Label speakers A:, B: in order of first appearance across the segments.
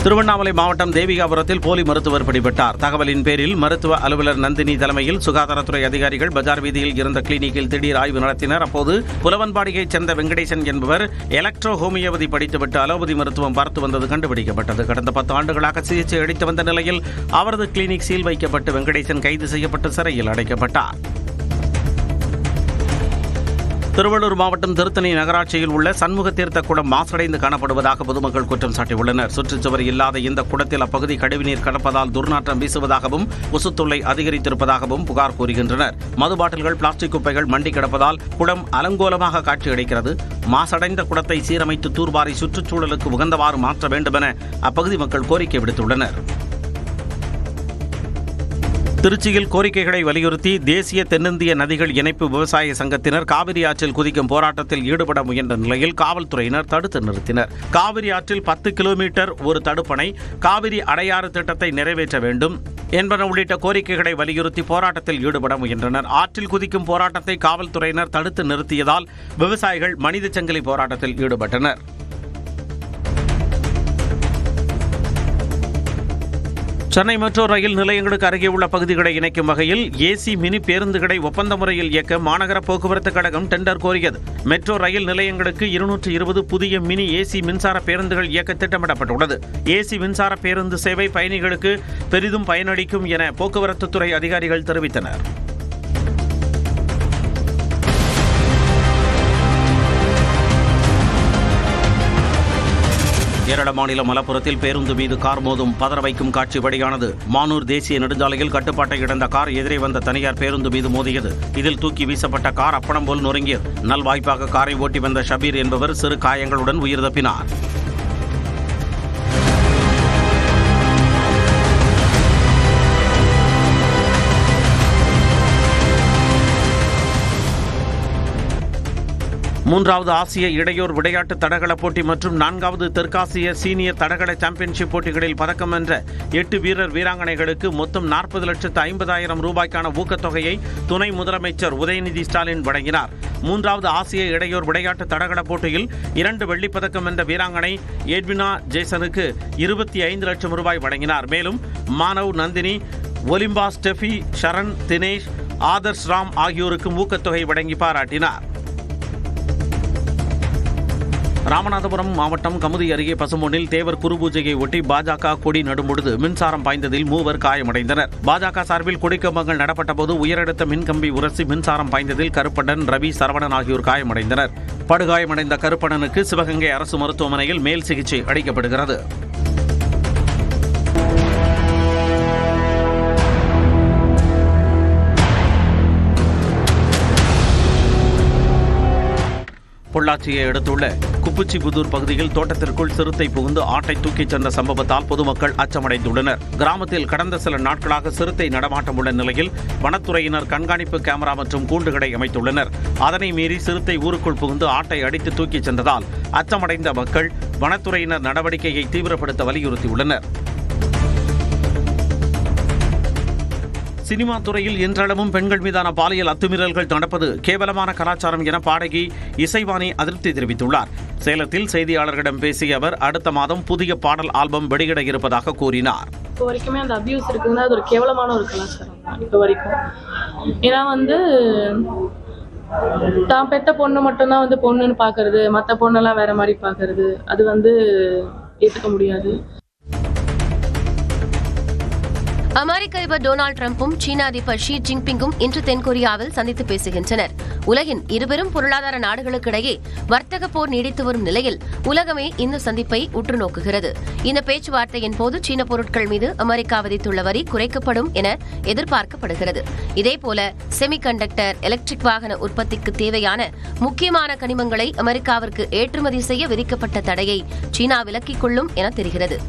A: திருவண்ணாமலை மாவட்டம் தேவிகாபுரத்தில் போலி மருத்துவர் பிடிபட்டார். தகவலின் பேரில் மருத்துவ அலுவலர் நந்தினி தலைமையில் சுகாதாரத்துறை அதிகாரிகள் பஜார் வீதியில் இருந்த கிளினிக்கில் திடீர் ஆய்வு நடத்தினர். அப்போது புலவன்பாடியைச் சேர்ந்த வெங்கடேசன் என்பவர் எலக்ட்ரோ ஹோமியோபதி படித்துவிட்டு அலோபதி மருத்துவம் பார்த்து வந்தது கண்டுபிடிக்கப்பட்டது. கடந்த 10 ஆண்டுகளாக சிகிச்சை அளித்து வந்த நிலையில் அவரது கிளினிக் சீல் வைக்கப்பட்டு வெங்கடேசன் கைது செய்யப்பட்டு சிறையில் அடைக்கப்பட்டார். திருவள்ளூர் மாவட்டம் திருத்தணி நகராட்சியில் உள்ள சண்முக தீர்த்த குளம் மாசடைந்து காணப்படுவதாக பொதுமக்கள் குற்றம் சாட்டியுள்ளனர். சுற்றுச்சுவர் இல்லாத இந்த குளத்தில் அப்பகுதி கழிவுநீர் கலப்பதால் துர்நாற்றம் வீசுவதாகவும் கொசுத்தொல்லை அதிகரித்திருப்பதாகவும் புகார் கூறுகின்றனர். மது பாட்டில்கள், பிளாஸ்டிக் குப்பைகள் மண்டி கிடப்பதால் குளம் அலங்கோலமாக காட்சியளிக்கிறது. மாசடைந்த குளத்தை சீரமைத்து தூர்வாரி சுற்றுச்சூழலுக்கு உகந்தவாறு மாற்ற வேண்டுமென அப்பகுதி மக்கள் கோரிக்கை விடுத்துள்ளனர். திருச்சியில் கோரிக்கைகளை வலியுறுத்தி தேசிய தென்னிந்திய நதிகள் இணைப்பு விவசாய சங்கத்தினர் காவிரி ஆற்றில் குதிக்கும் போராட்டத்தில் ஈடுபட முயன்ற நிலையில் காவல்துறையினர் தடுத்து நிறுத்தினர். காவிரி ஆற்றில் 10 கிலோமீட்டர் ஒரு தடுப்பணை, காவிரி அடையாறு திட்டத்தை நிறைவேற்ற வேண்டும் என்பன உள்ளிட்ட கோரிக்கைகளை வலியுறுத்தி போராட்டத்தில் ஈடுபட முயன்றனர். ஆற்றில் குதிக்கும் போராட்டத்தை காவல்துறையினர் தடுத்து நிறுத்தியதால் விவசாயிகள் மனித சங்கிலி போராட்டத்தில் ஈடுபட்டனர். சென்னை மெட்ரோ ரயில் நிலையங்களுக்கு அருகே உள்ள பகுதிகளை இணைக்கும் வகையில் ஏசி மினி பேருந்துகளை ஒப்பந்த முறையில் இயக்க மாநகர போக்குவரத்து கழகம் டெண்டர் கோரியது. மெட்ரோ ரயில் நிலையங்களுக்கு 220 புதிய மினி ஏசி மின்சார பேருந்துகள் இயக்க திட்டமிடப்பட்டுள்ளது. ஏசி மின்சார பேருந்து சேவை பயணிகளுக்கு பெரிதும் பயனளிக்கும் என போக்குவரத்துத்துறை அதிகாரிகள் தெரிவித்தனர். கேரள மாநிலம் மலப்புரத்தில் பேருந்து மீது கார் மோதும் பதற வைக்கும் காட்சி வெளியானது. மானூர் தேசிய நெடுஞ்சாலையில் கட்டுப்பாட்டை இழந்த கார் எதிரே வந்த தனியார் பேருந்து மீது மோதியது. இதில் தூக்கி வீசப்பட்ட கார் அப்பளம் போல் நொறுங்கியது. நல்வாய்ப்பாக காரை ஓட்டி வந்த ஷபீர் என்பவர் சிறு காயங்களுடன் உயிர் தப்பினார். மூன்றாவது ஆசிய இடையோர் விளையாட்டு தடகள போட்டி மற்றும் 4வது தெற்காசிய சீனியர் தடகள சாம்பியன்ஷிப் போட்டிகளில் பதக்கம் வென்ற 8 வீரர் வீராங்கனைகளுக்கு மொத்தம் 40,50,000 ரூபாய்க்கான ஊக்கத்தொகையை துணை முதலமைச்சர் உதயநிதி ஸ்டாலின் வழங்கினார். 3வது ஆசிய இடையோர் விளையாட்டு தடகள போட்டியில் 2 வெள்ளிப்பதக்கம் வென்ற வீராங்கனை எட்வினா ஜேசனுக்கு 25 லட்சம் ரூபாய் வழங்கினார். மேலும் மானவ், நந்தினி, ஒலிம்பா, ஸ்டெஃபி, ஷரண், தினேஷ், ஆதர்ஷ் ராம் ஆகியோருக்கும் ஊக்கத்தொகை வழங்கி பாராட்டினார். ராமநாதபுரம் மாவட்டம் கமுதி அருகே பசும்பொன்னில் தேவர் குருபூஜையை ஒட்டி பாஜக கொடி நடும்பொழுது மின்சாரம் பாய்ந்ததில் 3 காயமடைந்தனர். பாஜக சார்பில் கொடிக்கம்பங்கள் நடப்பட்ட போது உயரழுத்த மின்கம்பி உரசி மின்சாரம் பாய்ந்ததில் கருப்பண்ணன், ரவி, சரவணன் ஆகியோர் காயமடைந்தனர். படுகாயமடைந்த கருப்பண்ணனுக்கு சிவகங்கை அரசு மருத்துவமனையில் மேல் சிகிச்சை அளிக்கப்படுகிறது. பொள்ளாச்சியை அடுத்துள்ள குப்புச்சிபுதூர் பகுதியில் தோட்டத்திற்குள் சிறுத்தை புகுந்து ஆட்டை தூக்கிச் சென்ற சம்பவத்தால் பொதுமக்கள் அச்சமடைந்துள்ளனர். கிராமத்தில் கடந்த சில நாட்களாக சிறுத்தை நடமாட்டம் உள்ள நிலையில் வனத்துறையினர் கண்காணிப்பு கேமரா மற்றும் கூண்டுகளை அமைத்துள்ளனர். அதனை மீறி சிறுத்தை ஊருக்குள் புகுந்து ஆட்டை அடித்து தூக்கிச் சென்றதால் அச்சமடைந்த மக்கள் வனத்துறையினர் நடவடிக்கையை தீவிரப்படுத்த வலியுறுத்தியுள்ளனர். சினிமா துறையில் இன்றளவும் பெண்கள் மீதான பாலியல் அத்துமீறல்கள் நடப்பது கேவலமான கலாச்சாரம் என பாடகி இசைவாணி அதிருப்தி தெரிவித்துள்ளார். சேலத்தில் செய்தியாளர்களிடம் பேசிய அவர் அடுத்த மாதம் புதிய பாடல் ஆல்பம் வெளியிட இருப்பதாக கூறினார்.
B: இப்போ வரைக்குமே அந்த அபியூஸ் இருக்குன்னா அது ஒரு கேவலமான ஒரு கலாச்சாரம் தான் இப்போ வரைக்கும். ஏன்னா தான் பெத்த பொண்ணு மட்டும்தான் பொண்ணுன்னு பார்க்கறது, மற்ற பொண்ணெல்லாம் வேற மாதிரி பார்க்கறது, அது ஏற்றுக்க முடியாது.
C: அமெரிக்க அதிபர் டொனால்டு டிரம்பும் சீன அதிபர் ஷி ஜின்பிங்கும் இன்று தென்கொரியாவில் சந்தித்து பேசுகின்றனர். உலகின் இருபெரும் பொருளாதார நாடுகளுக்கிடையே வர்த்தக போர் நீடித்து வரும் நிலையில் உலகமே இந்த சந்திப்பை உற்று நோக்குகிறது. இந்த பேச்சுவார்த்தையின் போது சீன பொருட்கள் மீது அமெரிக்கா விதித்துள்ள வரி குறைக்கப்படும் என எதிர்பார்க்கப்படுகிறது. இதேபோல செமிகண்டக்டர், எலக்ட்ரிக் வாகன உற்பத்திக்கு தேவையான முக்கியமான கனிமங்களை அமெரிக்காவிற்கு ஏற்றுமதி செய்ய விதிக்கப்பட்ட தடையை சீனா விலக்கிக் கொள்ளும் என தெரிகிறது.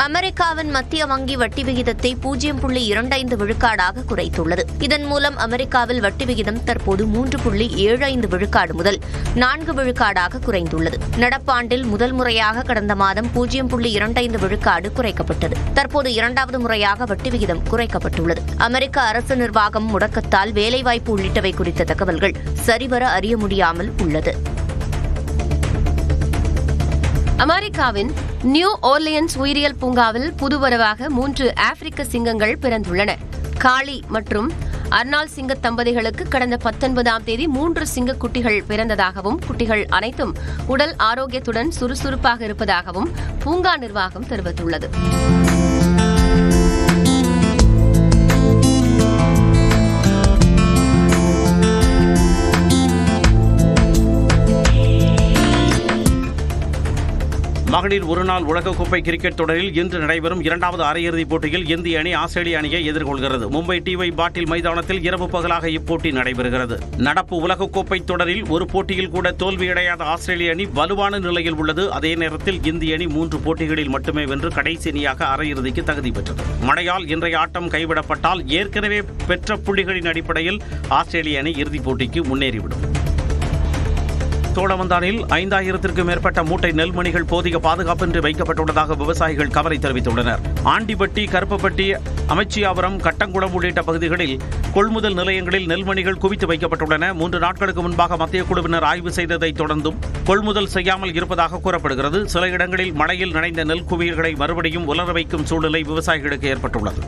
D: அமெரிக்காவின் மத்திய வங்கி வட்டி விகிதத்தை 0.25 விழுக்காடாக குறைத்துள்ளது. இதன் மூலம் அமெரிக்காவில் வட்டி விகிதம் தற்போது 3.75 விழுக்காடு முதல் 4 விழுக்காடாக குறைந்துள்ளது. நடப்பாண்டில் முதல் முறையாக கடந்த மாதம் 0.25 விழுக்காடு குறைக்கப்பட்டது. தற்போது 2வது முறையாக வட்டி விகிதம் குறைக்கப்பட்டுள்ளது. அமெரிக்க அரசு நிர்வாகம் முடக்கத்தால் வேலைவாய்ப்பு உள்ளிட்டவை குறித்த தகவல்கள் சரிவர அறிய முடியாமல் உள்ளது.
C: அமெரிக்காவின் நியூ ஓர்லியன்ஸ் உயிரியல் பூங்காவில் புதுவரவாக 3 ஆப்பிரிக்க சிங்கங்கள் பிறந்துள்ளன. காளி மற்றும் அர்னால் சிங்க தம்பதிகளுக்கு கடந்த 19ஆம் தேதி 3 சிங்க குட்டிகள் பிறந்ததாகவும் குட்டிகள் அனைத்தும் உடல் ஆரோக்கியத்துடன் சுறுசுறுப்பாக இருப்பதாகவும் பூங்கா நிர்வாகம் தெரிவித்துள்ளது.
A: மகளிர் ஒருநாள் உலகக்கோப்பை கிரிக்கெட் தொடரில் இன்று நடைபெறும் 2வது அரையிறுதிப் போட்டியில் இந்திய அணி ஆஸ்திரேலிய அணியை எதிர்கொள்கிறது. மும்பை டிஒய் பாட்டில் மைதானத்தில் இரவு பகலாக இப்போட்டி நடைபெறுகிறது. நடப்பு உலகக்கோப்பை தொடரில் ஒரு போட்டியில் கூட தோல்வியடையாத ஆஸ்திரேலிய அணி வலுவான நிலையில் உள்ளது. அதே நேரத்தில் இந்திய அணி 3 போட்டிகளில் மட்டுமே வென்று கடைசி அணியாக அரையிறுதிக்கு தகுதி பெற்றது. மழையால் இன்றைய ஆட்டம் கைவிடப்பட்டால் ஏற்கனவே பெற்ற புள்ளிகளின் அடிப்படையில் ஆஸ்திரேலிய அணி இறுதிப் போட்டிக்கு முன்னேறிவிடும். தோடவந்தானில் 5000த்திற்கும் மேற்பட்ட மூட்டை நெல்மணிகள் போதிய பாதுகாப்பின்றி வைக்கப்பட்டுள்ளதாக விவசாயிகள் கவலை தெரிவித்துள்ளனர். ஆண்டிப்பட்டி, கருப்பப்பட்டி, அமைச்சியாபுரம், கட்டங்குளம் உள்ளிட்ட பகுதிகளில் கொள்முதல் நிலையங்களில் நெல்மணிகள் குவித்து வைக்கப்பட்டுள்ளன. 3 நாட்களுக்கு முன்பாக மத்திய குழுவினர் ஆய்வு செய்ததை தொடர்ந்தும் கொள்முதல் செய்யாமல் இருப்பதாக கூறப்படுகிறது. சில இடங்களில் மழையில் நனைந்த நெல் குவியல்களை மறுபடியும் உலர வைக்கும் சூழ்நிலை விவசாயிகளுக்கு ஏற்பட்டுள்ளது.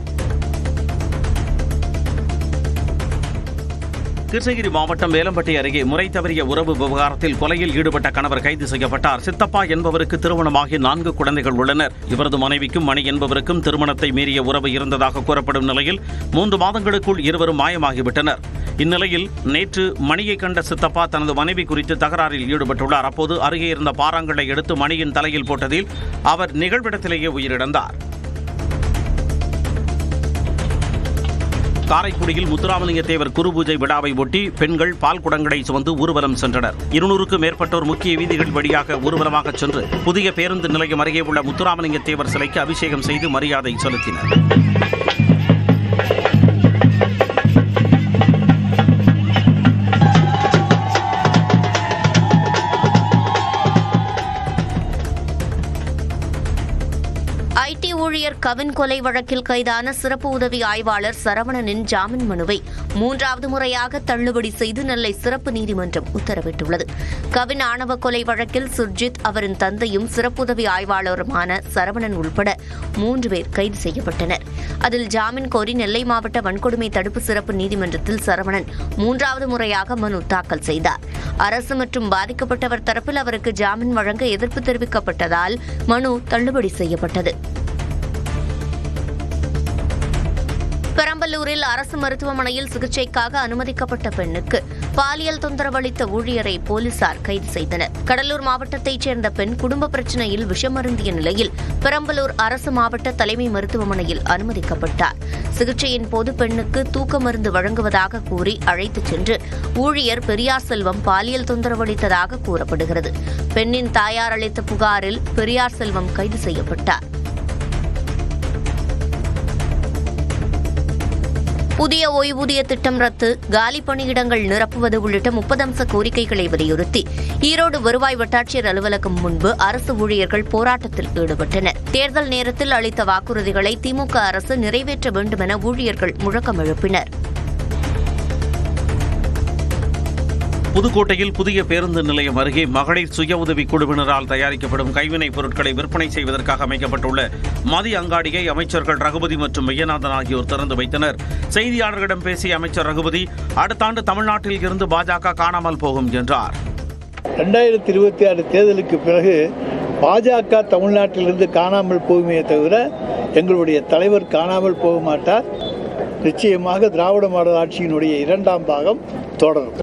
A: கிருஷ்ணகிரி மாவட்டம் வேலம்பட்டி அருகே முறை தவறிய உறவு விவகாரத்தில் கொலையில் ஈடுபட்ட கணவர் கைது செய்யப்பட்டார். சித்தப்பா என்பவருக்கு திருமணமாகி 4 குழந்தைகள் உள்ளனர். இவரது மனைவிக்கும் மணி என்பவருக்கும் திருமணத்தை மீறிய உறவு இருந்ததாக கூறப்படும் நிலையில் 3 மாதங்களுக்குள் இருவரும் மாயமாகிவிட்டனர். இந்நிலையில் நேற்று மணியை கண்ட சித்தப்பா தனது மனைவி குறித்து தகராறில் ஈடுபட்டுள்ளார். அப்போது அருகே இருந்த பாறாங்கல்லை எடுத்து மணியின் தலையில் போட்டதில் அவர் நிகழ்விடத்திலேயே உயிரிழந்தார். காரைக்குடியில் முத்துராமலிங்க தேவர் குருபூஜை விழாவை ஒட்டி பெண்கள் பால் குடங்களை சுமந்து ஊர்வலம் சென்றனர். 200க்கும் மேற்பட்டோர் முக்கிய வீதிகள் வழியாக ஊர்வலமாக சென்று புதிய பேருந்து நிலையம் அருகே உள்ள முத்துராமலிங்க தேவர் சிலைக்கு அபிஷேகம் செய்து மரியாதை செலுத்தினர்.
D: ஐடி ஊழியர் கவின் கொலை வழக்கில் கைதான சிறப்பு உதவி ஆய்வாளர் சரவணனின் ஜாமீன் மனுவை 3வது முறையாக தள்ளுபடி செய்து நெல்லை சிறப்பு நீதிமன்றம் உத்தரவிட்டுள்ளது. கவின் ஆணவ கொலை வழக்கில் சுர்ஜித், அவரின் தந்தையும் சிறப்பு உதவி ஆய்வாளருமான சரவணன் உள்பட 3 பேர் கைது செய்யப்பட்டனர். அதில் ஜாமீன் கோரி நெல்லை மாவட்ட வன்கொடுமை தடுப்பு சிறப்பு நீதிமன்றத்தில் சரவணன் 3வது முறையாக மனு தாக்கல் செய்தார். அரசு மற்றும் பாதிக்கப்பட்டவர் தரப்பில் அவருக்கு ஜாமீன் வழங்க எதிர்ப்பு தெரிவிக்கப்பட்டதால் மனு தள்ளுபடி செய்யப்பட்டது. பெரம்பலூரில் அரசு மருத்துவமனையில் சிகிச்சைக்காக அனுமதிக்கப்பட்ட பெண்ணுக்கு பாலியல் தொந்தரவளித்த ஊழியரை போலீசார் கைது செய்தனர். கடலூர் மாவட்டத்தைச் சேர்ந்த பெண் குடும்ப பிரச்சினையில் விஷமருந்திய நிலையில் பெரம்பலூர் அரசு மாவட்ட தலைமை மருத்துவமனையில் அனுமதிக்கப்பட்டார். சிகிச்சையின் போது பெண்ணுக்கு தூக்க மருந்து வழங்குவதாக கூறி அழைத்துச் சென்று ஊழியர் பெரியார் செல்வம் பாலியல் தொந்தரவளித்ததாக கூறப்படுகிறது. பெண்ணின் தாயார் அளித்த புகாரில் பெரியார் செல்வம் கைது செய்யப்பட்டார். புதிய ஓய்வூதிய திட்டம் ரத்து, காலி பணியிடங்கள் நிரப்புவது உள்ளிட்ட 30 அம்ச கோரிக்கைகளை வலியுறுத்தி ஈரோடு வருவாய் வட்டாட்சியர் அலுவலகம் முன்பு அரசு ஊழியர்கள் போராட்டத்தில் ஈடுபட்டனர். தேர்தல் நேரத்தில் அளித்த வாக்குறுதிகளை திமுக அரசு நிறைவேற்ற வேண்டும் என ஊழியர்கள் முழக்கம் எழுப்பினர்.
A: புதுக்கோட்டையில் புதிய பேருந்து நிலையம் அருகே மகளிர் சுய உதவி குழுவினரால் தயாரிக்கப்படும் கைவினைப் பொருட்களை விற்பனை செய்வதற்காக அமைக்கப்பட்டுள்ள மதிய அங்காடியை அமைச்சர்கள் ரகுபதி மற்றும் மெய்யநாதன் ஆகியோர் திறந்து வைத்தனர். செய்தியாளர்களிடம் பேசிய அமைச்சர் ரகுபதி, அடுத்த ஆண்டு தமிழ்நாட்டில் இருந்து பாஜக காணாமல் போகும் என்றார்.
E: 2026 தேர்தலுக்கு பிறகு பாஜக தமிழ்நாட்டிலிருந்து காணாமல் போகுமே தவிர எங்களுடைய தலைவர் காணாமல் போக மாட்டார். நிச்சயமாக திராவிட மாடல் ஆட்சியினுடைய 2ஆம் பாகம் தொடரும்.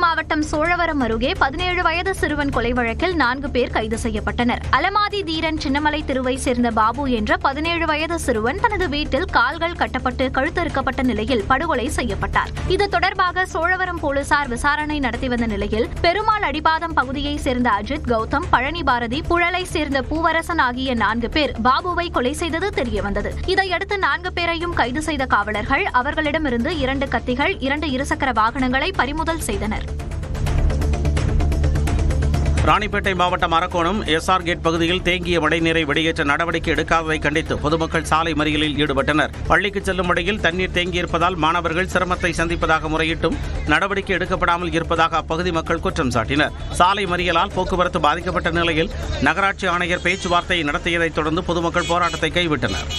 F: மாவட்டம் சோழவரம் அருகே 17 வயது சிறுவன் கொலை வழக்கில் 4 பேர் கைது செய்யப்பட்டனர். அலமாதி தீரன் சின்னமலை தெருவை சேர்ந்த பாபு என்ற 17 வயது சிறுவன் தனது வீட்டில் கால்கள் கட்டப்பட்டு கழுத்தறுக்கப்பட்ட நிலையில் படுகொலை செய்யப்பட்டார். இது தொடர்பாக சோழவரம் போலீசார் விசாரணை நடத்தி வந்த நிலையில் பெருமாள் அடிப்பாதம் பகுதியைச் சேர்ந்த அஜித், கௌதம், பழனி பாரதி, புழலை சேர்ந்த பூவரசன் ஆகிய 4 பேர் பாபுவை கொலை செய்தது தெரியவந்தது. இதையடுத்து 4 பேரையும் கைது செய்த காவலர்கள் அவர்களிடமிருந்து 2 கத்திகள், 2 இருசக்கர வாகனங்களை பறிமுதல் செய்தனர்.
A: ராணிப்பேட்டை மாவட்டம் அரக்கோணம் எஸ்ஆர் கேட் பகுதியில் தேங்கிய மழைநீரை வெளியேற்ற நடவடிக்கை எடுக்காததை கண்டித்து பொதுமக்கள் சாலை மறியலில் ஈடுபட்டனர். பள்ளிக்கு செல்லும் வழியில் தண்ணீர் தேங்கியிருப்பதால் மாணவர்கள் சிரமத்தை சந்திப்பதாக முறையிட்டும் நடவடிக்கை எடுக்கப்படாமல் இருப்பதாக அப்பகுதி மக்கள் குற்றம் சாட்டினர். சாலை மறியலால் போக்குவரத்து பாதிக்கப்பட்ட நிலையில் நகராட்சி ஆணையர் பேச்சுவார்த்தை நடத்தியதைத் தொடர்ந்து பொதுமக்கள் போராட்டத்தை கைவிட்டனர்.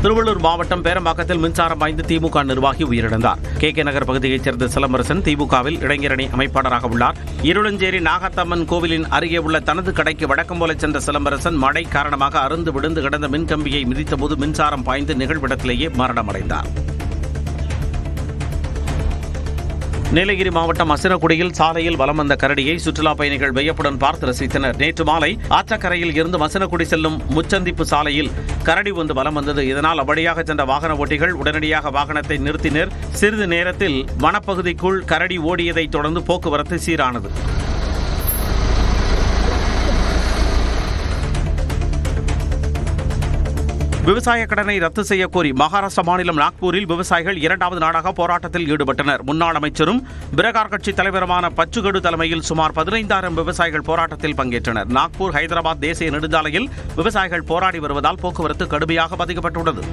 A: திருவள்ளூர் மாவட்டம் பேரம்பாக்கத்தில் மின்சாரம் பாய்ந்து திமுக நிர்வாகி உயிரிழந்தார். கே நகர் பகுதியைச் சேர்ந்த சிலம்பரசன் திமுகவில் இளைஞரணி அமைப்பாளராக உள்ளார். இருளஞ்சேரி நாகத்தம்மன் கோவிலின் அருகே உள்ள தனது கடைக்கு வழக்கம் போல சென்ற சிலம்பரசன் மழை காரணமாக அறுந்து விழுந்து கிடந்த மின்கம்பியை மிதித்தபோது மின்சாரம் பாய்ந்து நிகழ்விடத்திலேயே மரணமடைந்தார். நீலகிரி மாவட்டம் மசினகுடியில் சாலையில் வலம் வந்த கரடியை சுற்றுலா பயணிகள் வியப்புடன் பார்த்து ரசித்தனர். நேற்று மாலை ஆற்றக்கரையில் இருந்து மசினகுடி செல்லும் முச்சந்திப்பு சாலையில் கரடி ஒன்று வலம் வந்தது. இதனால் அவ்வழியாக சென்ற வாகன ஓட்டிகள் உடனடியாக வாகனத்தை நிறுத்தினர். சிறிது நேரத்தில் வனப்பகுதிக்குள் கரடி ஓடியதைத் தொடர்ந்து போக்குவரத்து சீரானது. விவசாய கடனை ரத்து செய்ய கோரி மகாராஷ்டிரா மாநிலம் நாக்பூரில் விவசாயிகள் 2வது நாளாக போராட்டத்தில் ஈடுபட்டனர். முன்னாள் அமைச்சரும் பிரகார் கட்சி தலைவருமான பச்சுகடு தலைமையில் சுமார் 15,000 விவசாயிகள் போராட்டத்தில் பங்கேற்றனர். நாக்பூர் ஹைதராபாத் தேசிய நெடுஞ்சாலையில் விவசாயிகள் போராடி வருவதால் போக்குவரத்து கடுமையாக பாதிக்கப்பட்டுள்ளது.